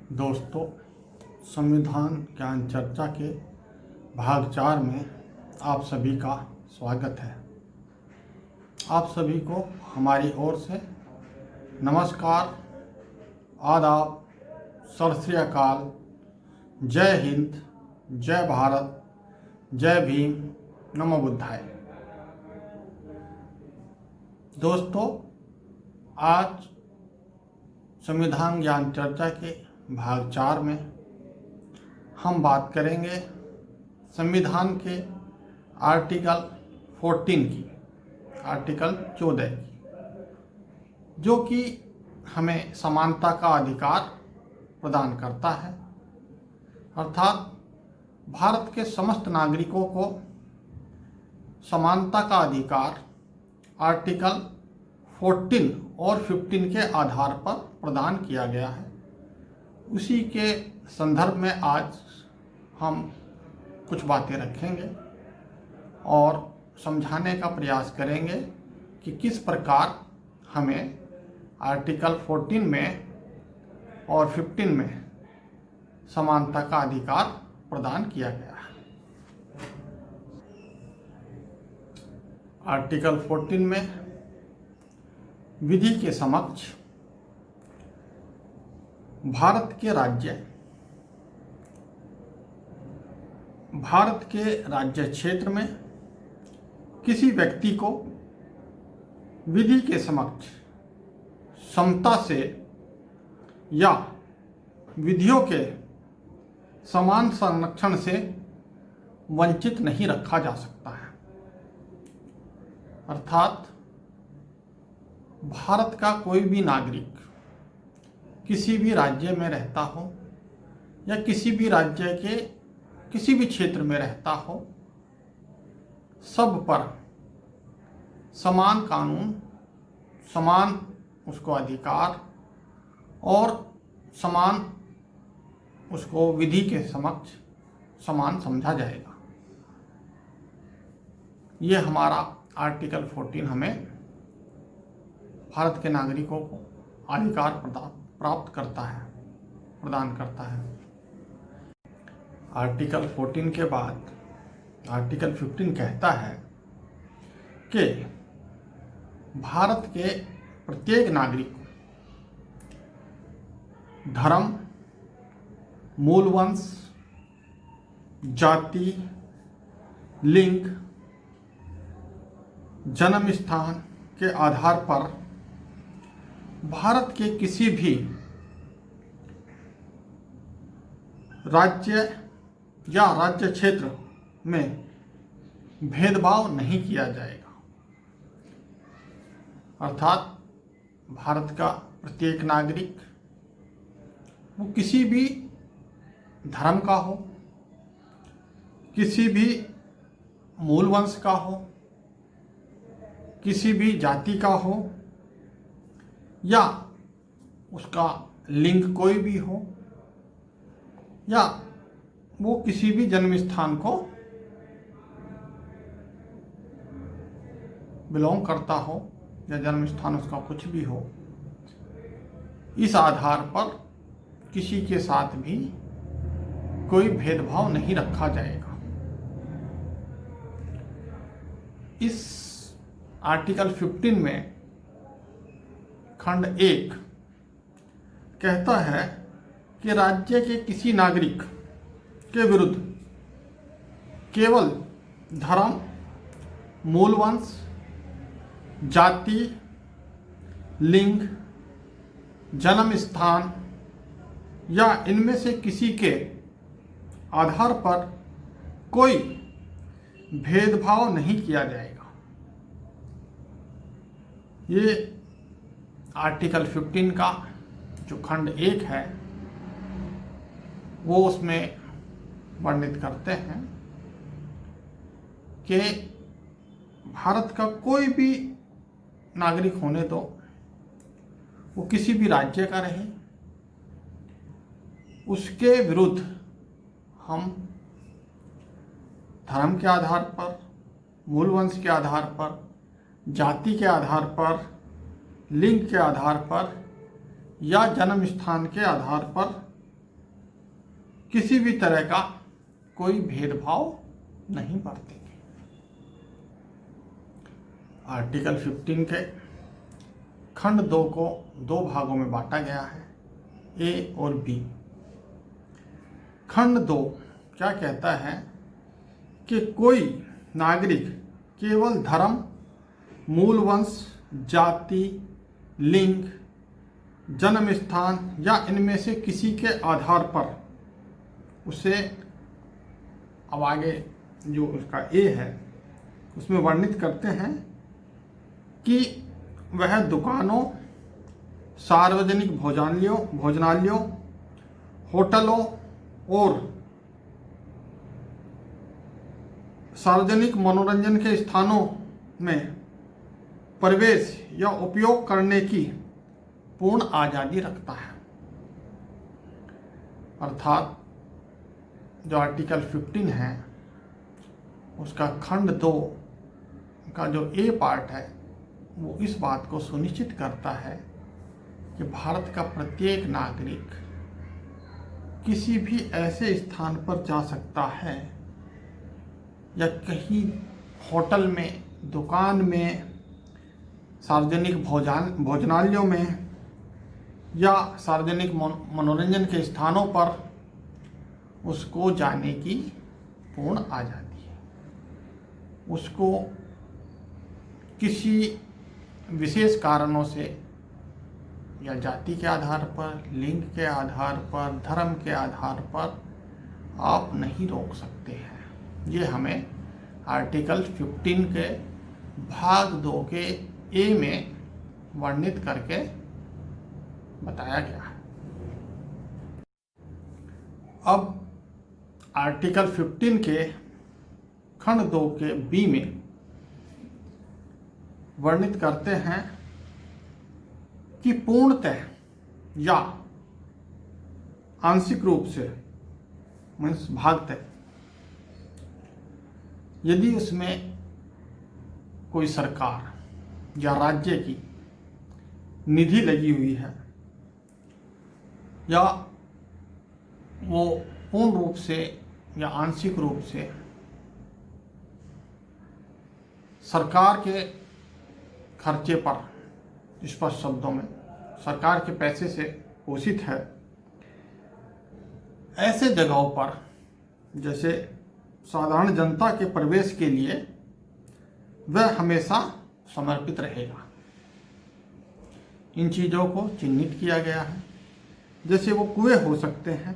दोस्तों, संविधान ज्ञान चर्चा के भाग 4 में आप सभी का स्वागत है। आप सभी को हमारी ओर से नमस्कार, आदाब, सत श्री अकाल, जय हिंद, जय भारत, जय भीम, नमो बुद्धाय। दोस्तों, आज संविधान ज्ञान चर्चा के भाग 4 में हम बात करेंगे संविधान के आर्टिकल 14 की, जो कि हमें समानता का अधिकार प्रदान करता है। अर्थात भारत के समस्त नागरिकों को समानता का अधिकार आर्टिकल 14 और 15 के आधार पर प्रदान किया गया है। उसी के संदर्भ में आज हम कुछ बातें रखेंगे और समझाने का प्रयास करेंगे कि किस प्रकार हमें आर्टिकल 14 में और 15 में समानता का अधिकार प्रदान किया गया है। आर्टिकल 14 में विधि के समक्ष भारत के राज्य क्षेत्र में किसी व्यक्ति को विधि के समक्ष समता से या विधियों के समान संरक्षण से वंचित नहीं रखा जा सकता है। अर्थात भारत का कोई भी नागरिक किसी भी राज्य में रहता हो या किसी भी राज्य के किसी भी क्षेत्र में रहता हो, सब पर समान कानून, समान उसको अधिकार और समान उसको विधि के समक्ष समान समझा जाएगा। ये हमारा आर्टिकल 14 हमें भारत के नागरिकों को अधिकार प्रदान करता है। आर्टिकल 14 के बाद आर्टिकल 15 कहता है कि भारत के प्रत्येक नागरिक को धर्म, मूल वंश, जाति, लिंग, जन्म स्थान के आधार पर भारत के किसी भी राज्य या राज्य क्षेत्र में भेदभाव नहीं किया जाएगा। अर्थात भारत का प्रत्येक नागरिक वो किसी भी धर्म का हो, किसी भी मूल वंश का हो, किसी भी जाति का हो या उसका लिंग कोई भी हो या वो किसी भी जन्म स्थान को बिलोंग करता हो या जन्म स्थान उसका कुछ भी हो, इस आधार पर किसी के साथ भी कोई भेदभाव नहीं रखा जाएगा। इस आर्टिकल 15 में खंड 1 कहता है कि राज्य के किसी नागरिक के विरुद्ध केवल धर्म, मूल वंश, जाति, लिंग, जन्म स्थान या इनमें से किसी के आधार पर कोई भेदभाव नहीं किया जाएगा। ये आर्टिकल 15 का जो खंड 1 है वो उसमें वर्णित करते हैं कि भारत का कोई भी नागरिक होने दो, वो किसी भी राज्य का रहे, उसके विरुद्ध हम धर्म के आधार पर, मूल वंश के आधार पर, जाति के आधार पर, लिंग के आधार पर या जन्म स्थान के आधार पर किसी भी तरह का कोई भेदभाव नहीं बरतेंगे। आर्टिकल 15 के खंड 2 को 2 भागों में बांटा गया है, ए और बी। खंड 2 क्या कहता है कि कोई नागरिक केवल धर्म, मूल वंश, जाति, लिंग, जन्म स्थान या इनमें से किसी के आधार पर उसे, अब आगे जो उसका ए है उसमें वर्णित करते हैं कि वह दुकानों, सार्वजनिक भोजनालयों, होटलों और सार्वजनिक मनोरंजन के स्थानों में प्रवेश या उपयोग करने की पूर्ण आज़ादी रखता है। अर्थात जो आर्टिकल 15 है उसका खंड 2 का जो ए पार्ट है वो इस बात को सुनिश्चित करता है कि भारत का प्रत्येक नागरिक किसी भी ऐसे स्थान पर जा सकता है या कहीं होटल में, दुकान में, सार्वजनिक भोजनालयों में या सार्वजनिक मनोरंजन के स्थानों पर उसको जाने की पूर्ण आज़ादी है। उसको किसी विशेष कारणों से या जाति के आधार पर, लिंग के आधार पर, धर्म के आधार पर आप नहीं रोक सकते हैं। ये हमें आर्टिकल 15 के भाग 2 के ए में वर्णित करके बताया गया है। अब आर्टिकल 15 के खंड 2 के बी में वर्णित करते हैं कि पूर्णतः या आंशिक रूप से, मीन्स भागतः, यदि उसमें कोई सरकार या राज्य की निधि लगी हुई है या वो पूर्ण रूप से या आंशिक रूप से सरकार के खर्चे पर, स्पष्ट शब्दों में सरकार के पैसे से पोषित है, ऐसे जगहों पर जैसे साधारण जनता के प्रवेश के लिए वह हमेशा समर्पित रहेगा। इन चीज़ों को चिन्हित किया गया है। जैसे वो कुएं हो सकते हैं,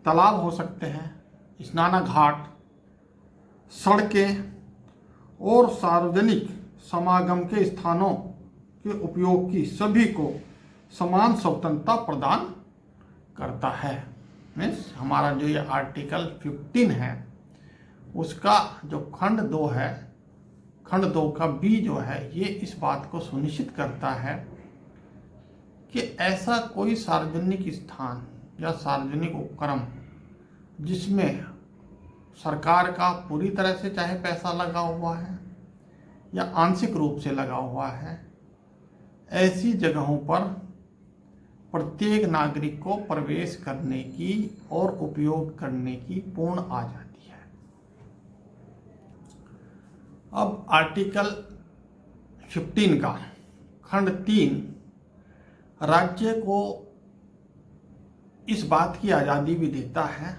तालाब हो सकते हैं, स्नानाघाट, सड़कें और सार्वजनिक समागम के स्थानों के उपयोग की सभी को समान स्वतंत्रता प्रदान करता है। मीन्स हमारा जो ये आर्टिकल 15 है उसका जो खंड 2 है, खंड 2 का बी जो है, ये इस बात को सुनिश्चित करता है कि ऐसा कोई सार्वजनिक स्थान या सार्वजनिक उपक्रम जिसमें सरकार का पूरी तरह से चाहे पैसा लगा हुआ है या आंशिक रूप से लगा हुआ है, ऐसी जगहों पर प्रत्येक नागरिक को प्रवेश करने की और उपयोग करने की पूर्ण आज़ादी है। अब आर्टिकल 15 का खंड 3 राज्य को इस बात की आज़ादी भी देता है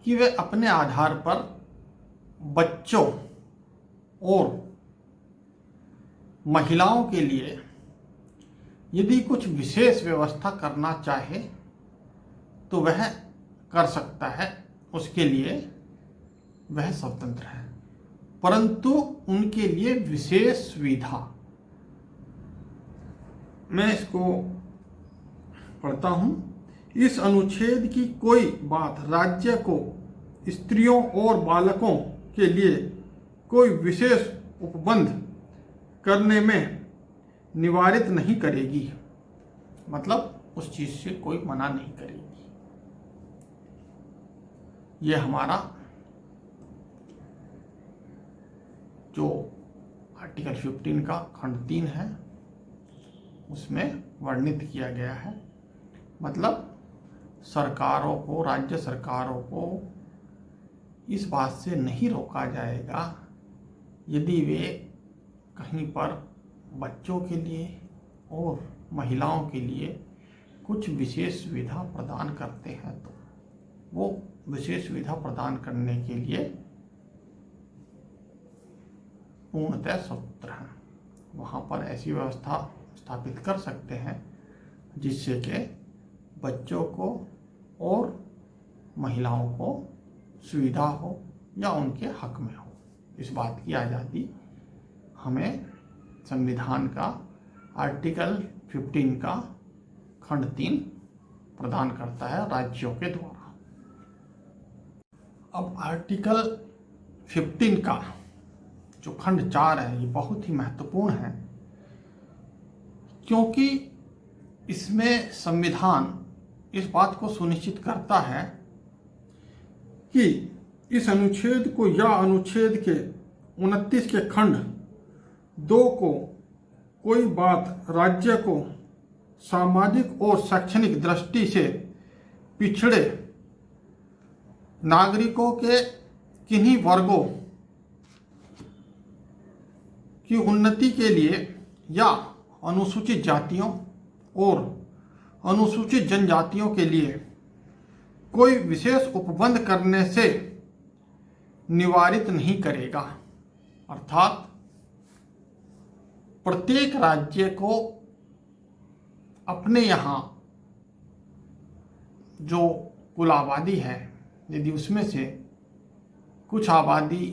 कि वे अपने आधार पर बच्चों और महिलाओं के लिए यदि कुछ विशेष व्यवस्था करना चाहे तो वह कर सकता है, उसके लिए वह स्वतंत्र है, परंतु उनके लिए विशेष सुविधा, मैं इसको पढ़ता हूँ। इस अनुच्छेद की कोई बात राज्य को स्त्रियों और बालकों के लिए कोई विशेष उपबंध करने में निवारित नहीं करेगी, मतलब उस चीज़ से कोई मना नहीं करेगी। यह हमारा जो आर्टिकल 15 का खंड 3 है उसमें वर्णित किया गया है। मतलब सरकारों को, राज्य सरकारों को इस बात से नहीं रोका जाएगा यदि वे कहीं पर बच्चों के लिए और महिलाओं के लिए कुछ विशेष सुविधा प्रदान करते हैं तो वो विशेष सुविधा प्रदान करने के लिए पूर्णतः स्वतंत्र हैं। वहाँ पर ऐसी व्यवस्था स्थापित कर सकते हैं जिससे कि बच्चों को और महिलाओं को सुविधा हो या उनके हक में हो। इस बात की आज़ादी हमें संविधान का आर्टिकल 15 का खंड 3 प्रदान करता है राज्यों के द्वारा। अब आर्टिकल 15 का जो खंड 4 है ये बहुत ही महत्वपूर्ण है, क्योंकि इसमें संविधान इस बात को सुनिश्चित करता है कि इस अनुच्छेद को या अनुच्छेद के 29 के खंड 2 को कोई बात राज्य को सामाजिक और शैक्षणिक दृष्टि से पिछड़े नागरिकों के किन्हीं वर्गों की उन्नति के लिए या अनुसूचित जातियों और अनुसूचित जनजातियों के लिए कोई विशेष उपबंध करने से निवारित नहीं करेगा। अर्थात प्रत्येक राज्य को अपने यहाँ जो कुल आबादी है, यदि उसमें से कुछ आबादी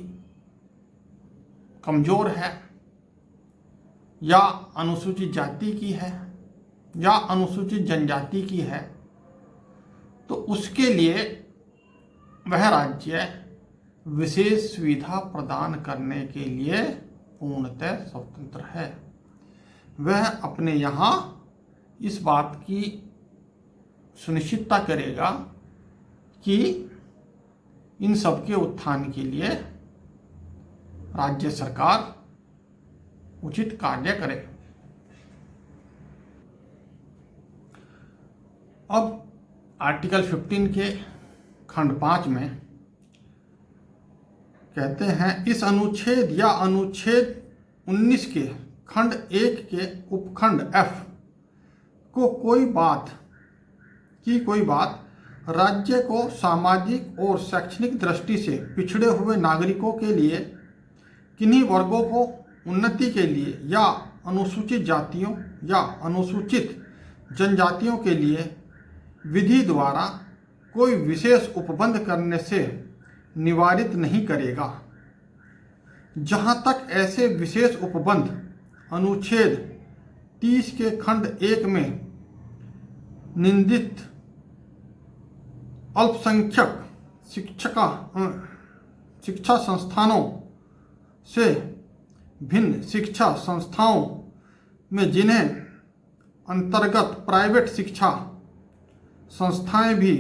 कमज़ोर है या अनुसूचित जाति की है या अनुसूचित जनजाति की है, तो उसके लिए वह राज्य विशेष सुविधा प्रदान करने के लिए पूर्णतः स्वतंत्र है। वह अपने यहाँ इस बात की सुनिश्चितता करेगा कि इन सब के उत्थान के लिए राज्य सरकार उचित कार्य करे। अब आर्टिकल 15 के खंड 5 में कहते हैं, इस अनुच्छेद या अनुच्छेद 19 के खंड 1 के उपखंड F को कोई बात राज्य को सामाजिक और शैक्षणिक दृष्टि से पिछड़े हुए नागरिकों के लिए किन्हीं वर्गों को उन्नति के लिए या अनुसूचित जातियों या अनुसूचित जनजातियों के लिए विधि द्वारा कोई विशेष उपबंध करने से निवारित नहीं करेगा। जहाँ तक ऐसे विशेष उपबंध अनुच्छेद 30 के खंड 1 में निंदित अल्पसंख्यक शिक्षा संस्थानों से भिन्न शिक्षा संस्थाओं में, जिन्हें अंतर्गत प्राइवेट शिक्षा संस्थाएं भी,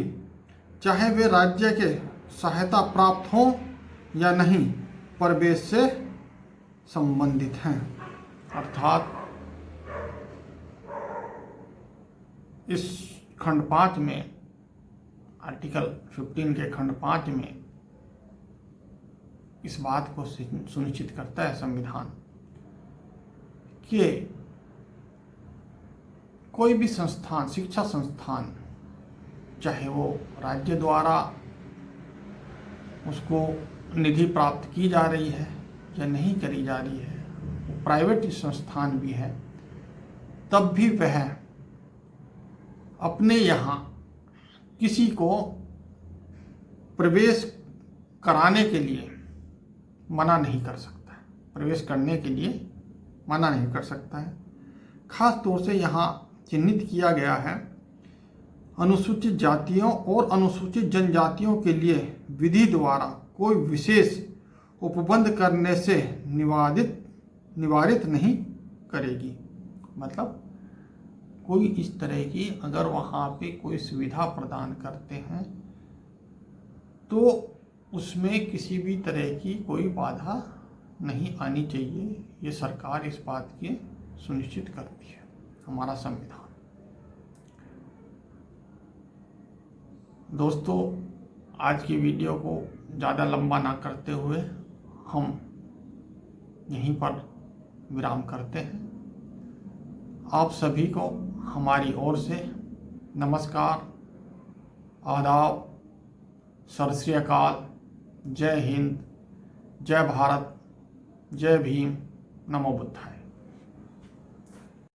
चाहे वे राज्य के सहायता प्राप्त हों या नहीं, प्रवेश से संबंधित हैं। अर्थात इस खंड 5 में, आर्टिकल 15 के खंड 5 में इस बात को सुनिश्चित करता है संविधान कि कोई भी संस्थान, शिक्षा संस्थान, चाहे वो राज्य द्वारा उसको निधि प्राप्त की जा रही है या नहीं करी जा रही है, प्राइवेट संस्थान भी है, तब भी वह अपने यहाँ किसी को प्रवेश कराने के लिए मना नहीं कर सकता है, प्रवेश करने के लिए मना नहीं कर सकता है। खास तौर से यहाँ चिन्हित किया गया है, अनुसूचित जातियों और अनुसूचित जनजातियों के लिए विधि द्वारा कोई विशेष उपबंध करने से निवारित नहीं करेगी। मतलब कोई इस तरह की अगर वहाँ पे कोई सुविधा प्रदान करते हैं तो उसमें किसी भी तरह की कोई बाधा नहीं आनी चाहिए। ये सरकार इस बात की सुनिश्चित करती है, हमारा संविधान। दोस्तों, आज की वीडियो को ज़्यादा लंबा ना करते हुए हम यहीं पर विराम करते हैं। आप सभी को हमारी ओर से नमस्कार, आदाब, सत श्री अकाल, जय हिंद, जय भारत, जय भीम, नमो बुद्धाय।